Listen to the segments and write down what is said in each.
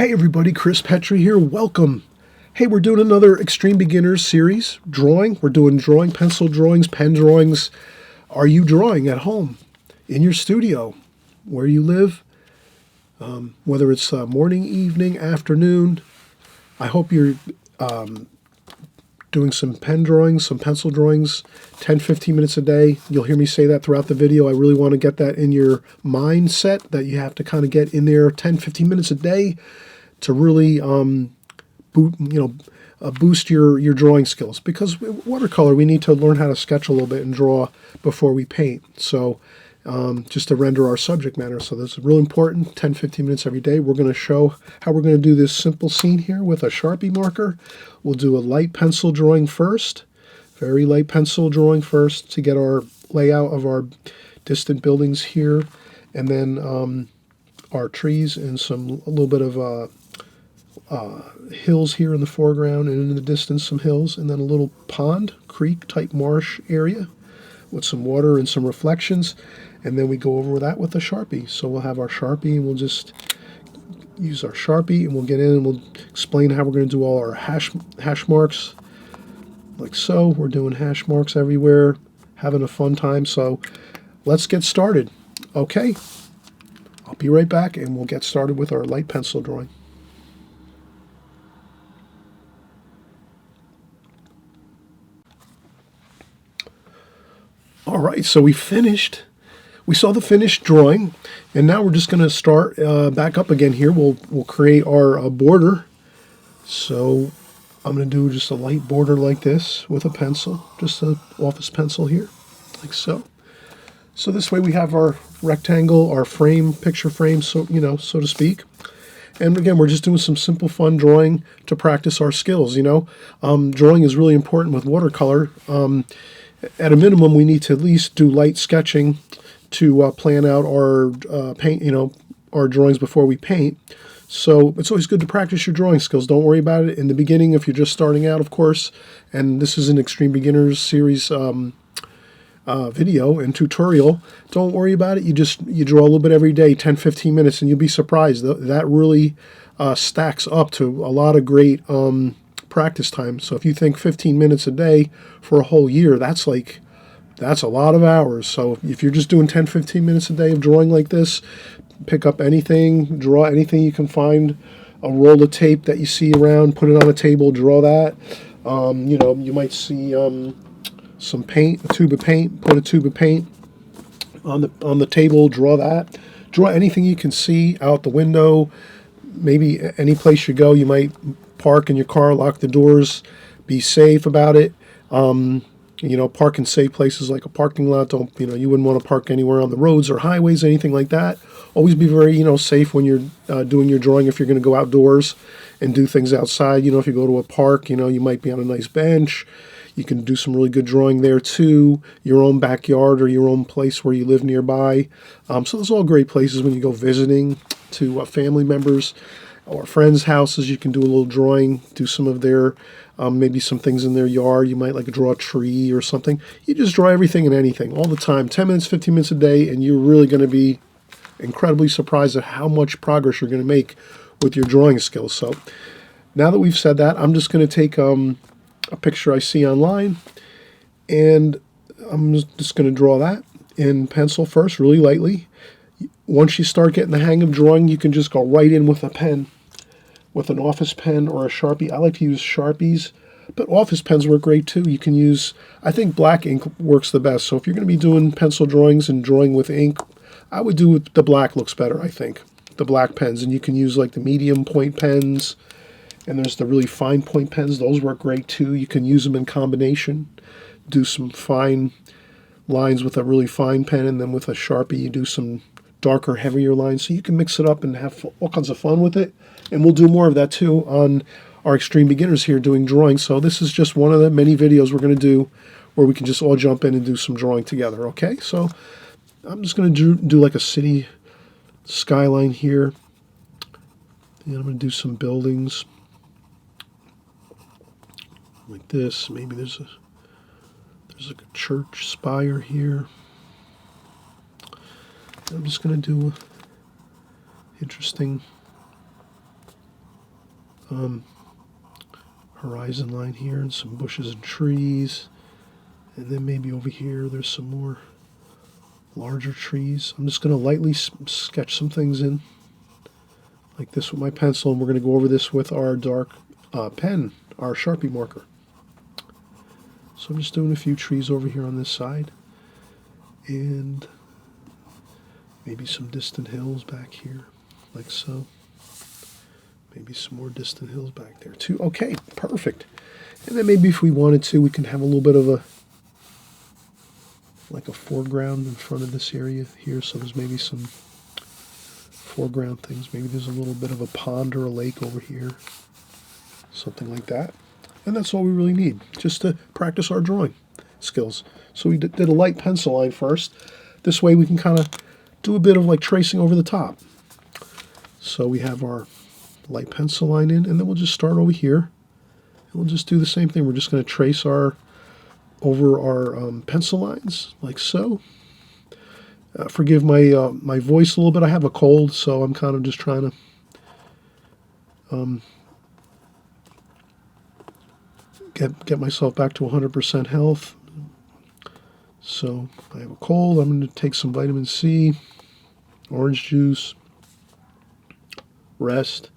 Hey everybody, Chris Petri here. Welcome. Hey, we're doing another Extreme Beginners series, drawing. We're doing drawing, pencil drawings, pen drawings. Are you drawing at home, in your studio, where you live? Whether it's morning, evening, afternoon. I hope you're doing some pen drawings, some pencil drawings, 10, 15 minutes a day. You'll hear me say that throughout the video. I really want to get that in your mindset, that you have to kind of get in there 10, 15 minutes a day to really boost your drawing skills. Because with watercolor, we need to learn how to sketch a little bit and draw before we paint. So just to render our subject matter. So this is really important, 10, 15 minutes every day. We're going to show how we're going to do this simple scene here with a Sharpie marker. We'll do a light pencil drawing first, very light pencil drawing first to get our layout of our distant buildings here, and then our trees and a little bit of hills here in the foreground, and in the distance some hills, and then a little pond, creek type marsh area with some water and some reflections. And then we go over that with a Sharpie. So we'll have our Sharpie and we'll just use our Sharpie and we'll get in and we'll explain how we're going to do all our hash marks like so. We're doing hash marks everywhere, having a fun time. So let's get started. Okay, I'll be right back and we'll get started with our light pencil drawing. All right, so we saw the finished drawing, and now we're just going to start back up again here. We'll create our border. So I'm going to do just a light border like this with a pencil, just an office pencil here, like so. So this way we have our rectangle, our frame, picture frame, so so to speak. And again, we're just doing some simple, fun drawing to practice our skills. Drawing is really important with watercolor. At a minimum, we need to at least do light sketching to plan out our our drawings before we paint. So it's always good to practice your drawing skills. Don't worry about it in the beginning if you're just starting out, of course. And this is an Extreme Beginners series video and tutorial. Don't worry about it. You draw a little bit every day, 10, 15 minutes, and you'll be surprised. That really stacks up to a lot of great practice time. So if you think 15 minutes a day for a whole year, that's a lot of hours. So if you're just doing 10, 15 minutes a day of drawing like this, pick up anything, draw anything you can find, a roll of tape that you see around, put it on a table, draw that. You might see some paint, a tube of paint, put a tube of paint on the table, draw that. Draw anything you can see out the window, maybe any place you go. You might park in your car, lock the doors, be safe about it. Park in safe places like a parking lot. You wouldn't want to park anywhere on the roads or highways, anything like that. Always be very, safe when you're doing your drawing. If you're going to go outdoors and do things outside, if you go to a park, you might be on a nice bench. You can do some really good drawing there too. Your own backyard or your own place where you live nearby. So those are all great places when you go visiting to family members or friends' houses. You can do a little drawing, do some of their, maybe some things in their yard. You might draw a tree or something. You just draw everything and anything all the time, 10 minutes, 15 minutes a day, and you're really going to be incredibly surprised at how much progress you're going to make with your drawing skills. So now that we've said that, I'm just going to take a picture I see online, and I'm just going to draw that in pencil first, really lightly. Once you start getting the hang of drawing, you can just go right in with a pen, with an office pen or a Sharpie. I like to use Sharpies, but office pens work great too. You can use, I think black ink works the best. So if you're going to be doing pencil drawings and drawing with ink, I would do the black looks better, I think, the black pens. And you can use the medium point pens, and there's the really fine point pens. Those work great too. You can use them in combination, do some fine lines with a really fine pen, and then with a Sharpie you do some darker, heavier lines. So you can mix it up and have all kinds of fun with it. And we'll do more of that too on our Extreme Beginners here doing drawing. So this is just one of the many videos we're going to do where we can just all jump in and do some drawing together. Okay, so I'm just going to do like a city skyline here. And I'm going to do some buildings like this. Maybe there's a church spire here. I'm just going to do interesting horizon line here and some bushes and trees. And then maybe over here there's some more larger trees. I'm just going to lightly sketch some things in like this with my pencil, and we're going to go over this with our dark pen, our Sharpie marker. So I'm just doing a few trees over here on this side, and maybe some distant hills back here, like so. Maybe some more distant hills back there too. Okay, perfect. And then maybe if we wanted to, we can have a little bit of a foreground in front of this area here. So there's maybe some foreground things. Maybe there's a little bit of a pond or a lake over here, something like that. And that's all we really need, just to practice our drawing skills. So we did a light pencil line first. This way we can kind of do a bit of like tracing over the top. So we have our light pencil line in, and then we'll just start over here. And we'll just do the same thing. We're just going to trace over our pencil lines, like so. Forgive my my voice a little bit. I have a cold, so I'm kind of just trying to get myself back to 100% health. So I have a cold. I'm going to take some vitamin C, orange juice, rest.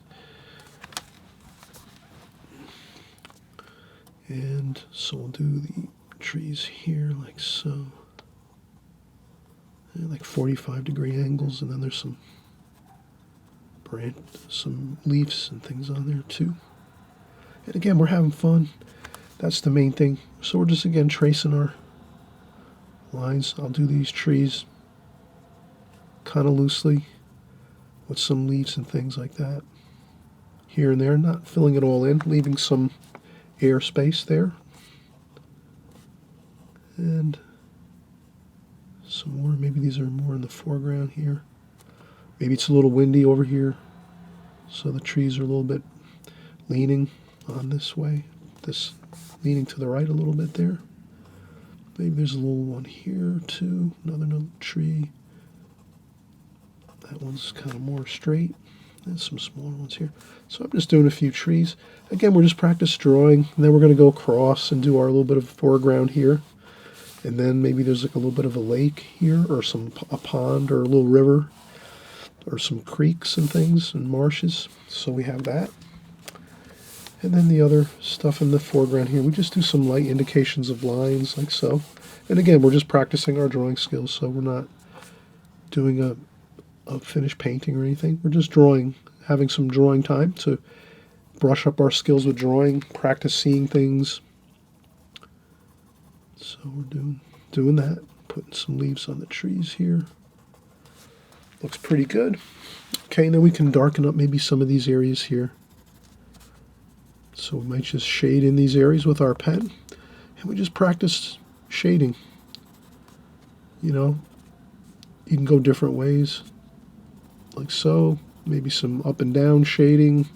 And so we'll do the trees here like so. And like 45-degree angles, and then there's some leaves and things on there too. And again, we're having fun. That's the main thing. So we're just again tracing our lines. I'll do these trees kind of loosely with some leaves and things like that here and there, not filling it all in, leaving some air space there. And some more, maybe these are more in the foreground here. Maybe it's a little windy over here, so the trees are a little bit leaning on this way, this leaning to the right a little bit there. Maybe there's a little one here too, another tree. That one's kind of more straight. There's some smaller ones here. So I'm just doing a few trees. Again, we're just practice drawing, and then we're going to go across and do our little bit of foreground here. And then maybe there's like a little bit of a lake here, or a pond, or a little river, or some creeks and things, and marshes. So we have that. And then the other stuff in the foreground here, we just do some light indications of lines, like so. And again, we're just practicing our drawing skills, so we're not doing a finished painting or anything. We're just drawing, having some drawing time to brush up our skills with drawing, practice seeing things. So we're doing that, putting some leaves on the trees here. Looks pretty good. Okay, and then we can darken up maybe some of these areas here. So we might just shade in these areas with our pen, and we just practice shading. You know, you can go different ways, like so. Maybe some up and down shading,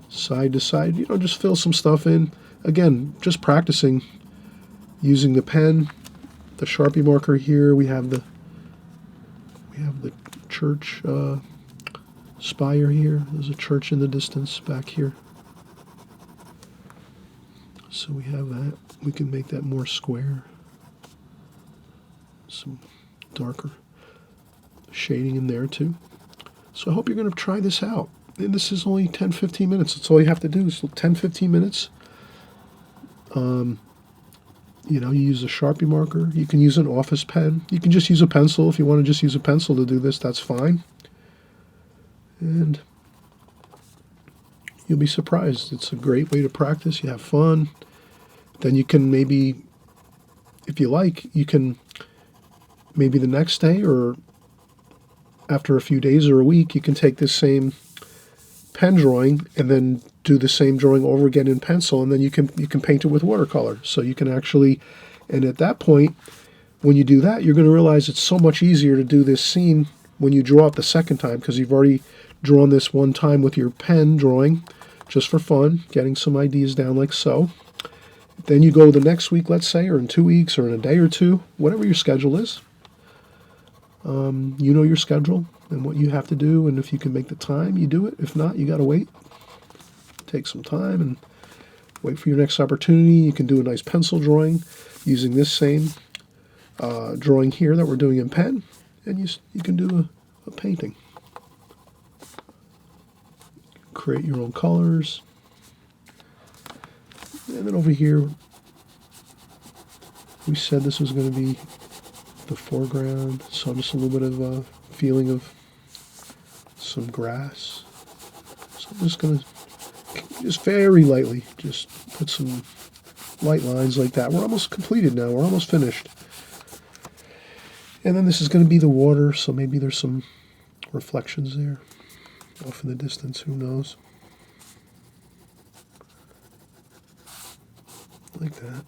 side to side. You know, just fill some stuff in. Again, just practicing using the pen, the Sharpie marker here. We have the church spire here. There's a church in the distance back here. So we have that. We can make that more square. Some darker shading in there too. So I hope you're going to try this out. And this is only 10-15 minutes. That's all you have to do. So 10-15 minutes. You know, you use a Sharpie marker. You can use an office pen. You can just use a pencil. If you want to just use a pencil to do this, that's fine. And you'll be surprised. It's a great way to practice. You have fun. Then you can maybe, if you like, you can maybe the next day or after a few days or a week, you can take this same pen drawing and then do the same drawing over again in pencil, and then you can paint it with watercolor. So you can actually, and at that point, when you do that, you're going to realize it's so much easier to do this scene when you draw it the second time, because you've already drawn this one time with your pen drawing, just for fun, getting some ideas down like so. Then you go the next week, let's say, or in 2 weeks, or in a day or two, whatever your schedule is. You know your schedule and what you have to do, and if you can make the time, you do it. If not, you got to wait. take some time and wait for your next opportunity. You can do a nice pencil drawing using this same drawing here that we're doing in pen, and you can do a painting. Create your own colors. And then over here, we said this was going to be the foreground, so just a little bit of a feeling of some grass. So I'm just going to, just very lightly, just put some light lines like that. We're almost completed now. We're almost finished. And then this is going to be the water, so maybe there's some reflections there off in the distance. Who knows? Like that.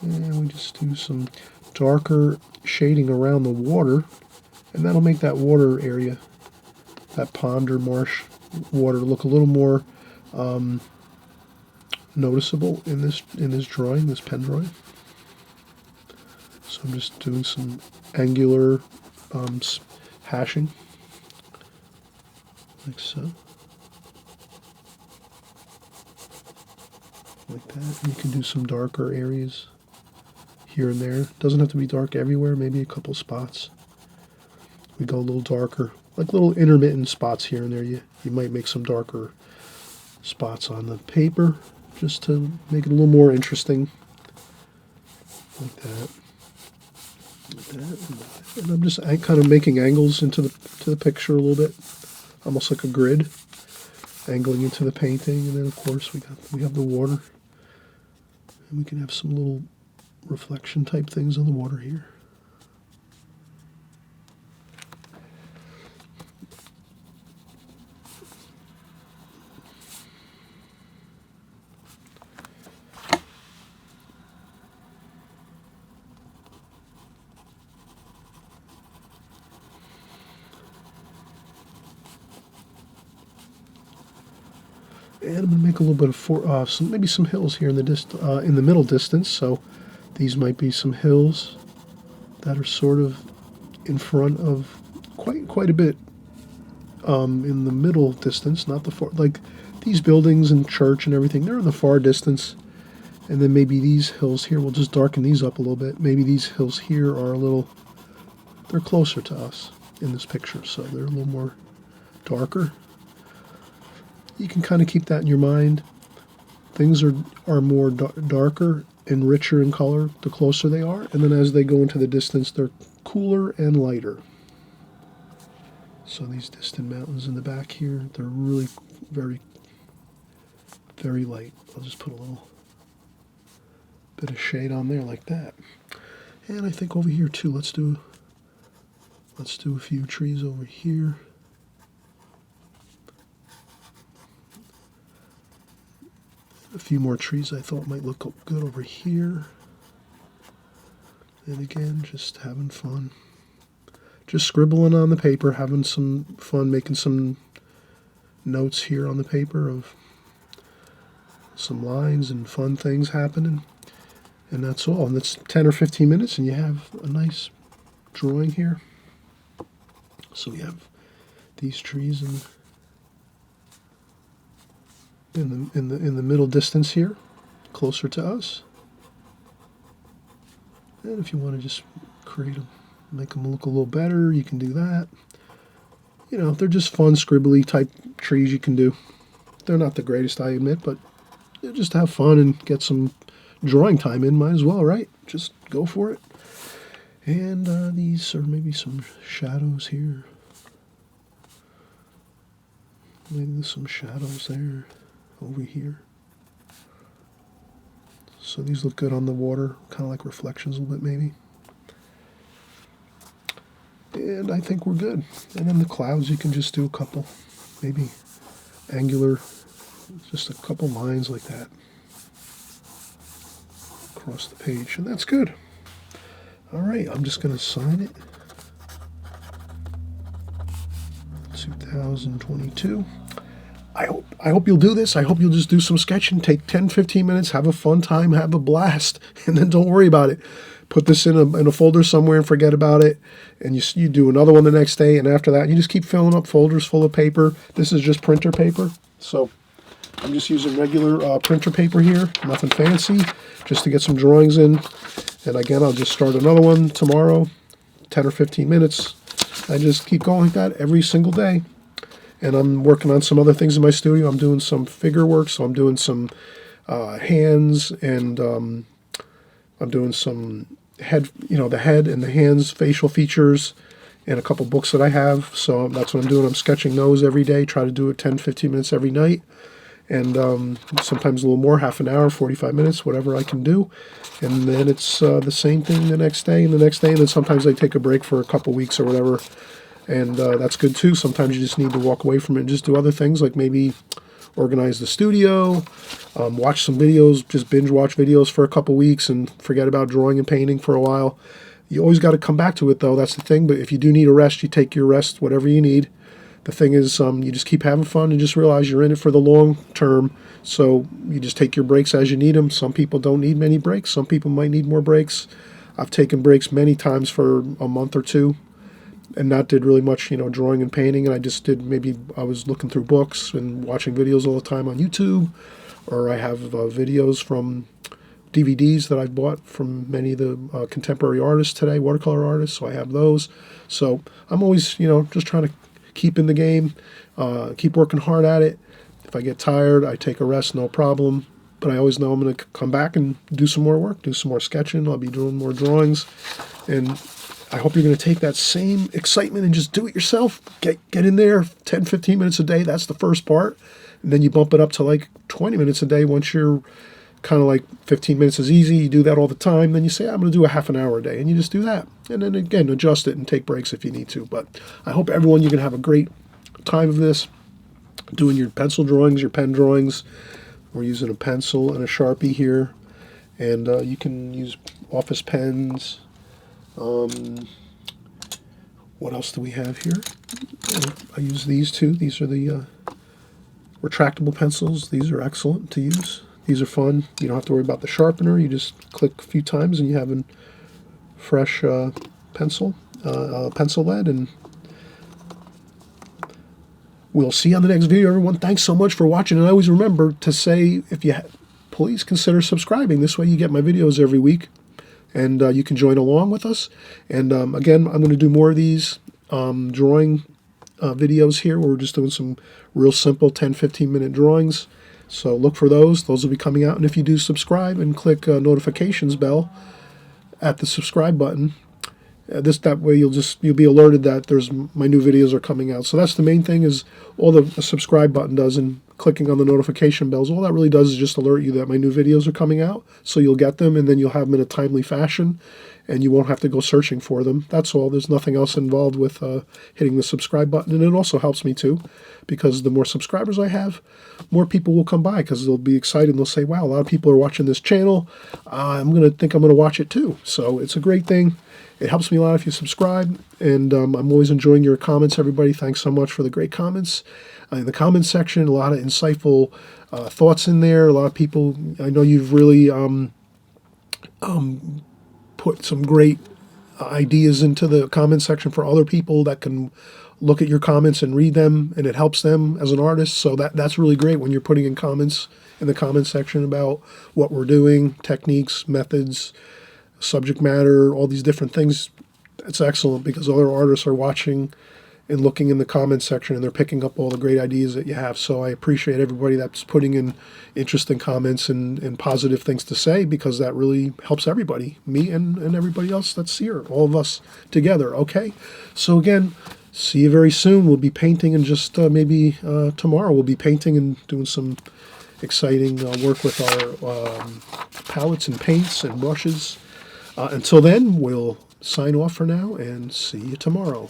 And we just do some darker shading around the water, and that'll make that water area, that pond or marsh water, look a little more noticeable in this drawing, this pen drawing. So I'm just doing some angular hashing, like so. Like that. And you can do some darker areas here and there. Doesn't have to be dark everywhere, maybe a couple spots. We go a little darker, like little intermittent spots here and there. You might make some darker spots on the paper just to make it a little more interesting. Like that. Like that. And I'm just kind of making angles into the picture a little bit, almost like a grid, angling into the painting. And then of course we have the water, and we can have some little reflection type things on the water here. And I'm going to make a little bit of maybe some hills here in the middle distance. So these might be some hills that are sort of in front of quite a bit in the middle distance, not the far, like these buildings and church and everything. They're in the far distance, and then maybe these hills here. We'll just darken these up a little bit. Maybe these hills here are they're closer to us in this picture, so they're a little more darker. You can kind of keep that in your mind. Things are more darker and richer in color the closer they are, and then as they go into the distance, they're cooler and lighter. So these distant mountains in the back here, they're really very, very light. I'll just put a little bit of shade on there like that. And I think over here too, let's do a few trees over here. A few more trees I thought might look good over here. And again, just having fun. Just scribbling on the paper, having some fun, making some notes here on the paper of some lines and fun things happening. And that's all. And that's 10 or 15 minutes, and you have a nice drawing here. So we have these trees in the middle distance here, closer to us. And if you want to just make them look a little better, you can do that. You know, they're just fun, scribbly type trees you can do. They're not the greatest, I admit, but just have fun and get some drawing time in, might as well, right? Just go for it. And these are maybe some shadows here. Maybe there's some shadows there, over here. So these look good on the water, kind of like reflections a little bit maybe. And I think we're good. And then the clouds, you can just do a couple, maybe angular, just a couple lines like that across the page, and that's good. All right, I'm just going to sign it. 2022. I I hope you'll do this. I hope you'll just do some sketching. Take 10, 15 minutes, have a fun time, have a blast, and then don't worry about it. Put this in a folder somewhere and forget about it. And you do another one the next day, and after that, you just keep filling up folders full of paper. This is just printer paper. So I'm just using regular printer paper here, nothing fancy, just to get some drawings in. And again, I'll just start another one tomorrow, 10 or 15 minutes. I just keep going like that every single day. And I'm working on some other things in my studio. I'm doing some figure work, so I'm doing some hands, and I'm doing some head, the head and the hands, facial features, and a couple books that I have. So that's what I'm doing. I'm sketching those every day, try to do it 10, 15 minutes every night. And sometimes a little more, half an hour, 45 minutes, whatever I can do. And then it's the same thing the next day and the next day. And then sometimes I take a break for a couple weeks or whatever. And that's good too. Sometimes you just need to walk away from it and just do other things, like maybe organize the studio, watch some videos, just binge watch videos for a couple weeks and forget about drawing and painting for a while. You always got to come back to it, though. That's the thing. But if you do need a rest, you take your rest, whatever you need. The thing is, you just keep having fun and just realize you're in it for the long term. So you just take your breaks as you need them. Some people don't need many breaks. Some people might need more breaks. I've taken breaks many times for a month or two and not did really much, drawing and painting. And I just did, maybe I was looking through books and watching videos all the time on YouTube, or I have videos from DVDs that I've bought from many of the contemporary artists today, watercolor artists, so I have those. So I'm always, just trying to keep in the game, keep working hard at it. If I get tired, I take a rest, no problem. But I always know I'm going to come back and do some more work, do some more sketching. I'll be doing more drawings. And I hope you're going to take that same excitement and just do it yourself. Get in there 10, 15 minutes a day. That's the first part. And then you bump it up to like 20 minutes a day once you're kind of like 15 minutes is easy. You do that all the time. Then you say, I'm going to do a half an hour a day. And you just do that. And then again, adjust it and take breaks if you need to. But I hope everyone, you're going to have a great time of this, doing your pencil drawings, your pen drawings. We're using a pencil and a Sharpie here. And you can use office pens. What else do we have here? I use these two. These are the retractable pencils. These are excellent to use. These are fun. You don't have to worry about the sharpener. You just click a few times and you have a fresh pencil lead. And we'll see you on the next video, everyone. Thanks so much for watching. And I always remember to say, if you please consider subscribing. This way you get my videos every week. And you can join along with us. And again, I'm going to do more of these drawing videos here where we're just doing some real simple 10, 15-minute drawings. So look for those. Those will be coming out. And if you do subscribe and click notifications bell at the subscribe button, that way you'll be alerted that my new videos are coming out. So that's the main thing, is all the subscribe button does, and clicking on the notification bells. All that really does is just alert you that my new videos are coming out, so you'll get them, and then you'll have them in a timely fashion, and you won't have to go searching for them. That's all. There's nothing else involved with hitting the subscribe button, and it also helps me too, because the more subscribers I have, more people will come by, because they'll be excited and they'll say, wow, a lot of people are watching this channel. I'm going to watch it too. So it's a great thing. It helps me a lot if you subscribe, and I'm always enjoying your comments, everybody. Thanks so much for the great comments. In the comments section, a lot of insightful thoughts in there. A lot of people, I know you've really put some great ideas into the comment section for other people that can look at your comments and read them, and it helps them as an artist. So that's really great when you're putting in comments in the comment section about what we're doing, techniques, methods, subject matter, all these different things. It's excellent, because other artists are watching and looking in the comments section, and they're picking up all the great ideas that you have. So I appreciate everybody that's putting in interesting comments and positive things to say, because that really helps everybody, me and everybody else that's here, all of us together. Okay, so again, see you very soon. We'll be painting, and just maybe tomorrow we'll be painting and doing some exciting work with our palettes and paints and brushes. Until then, we'll sign off for now and see you tomorrow.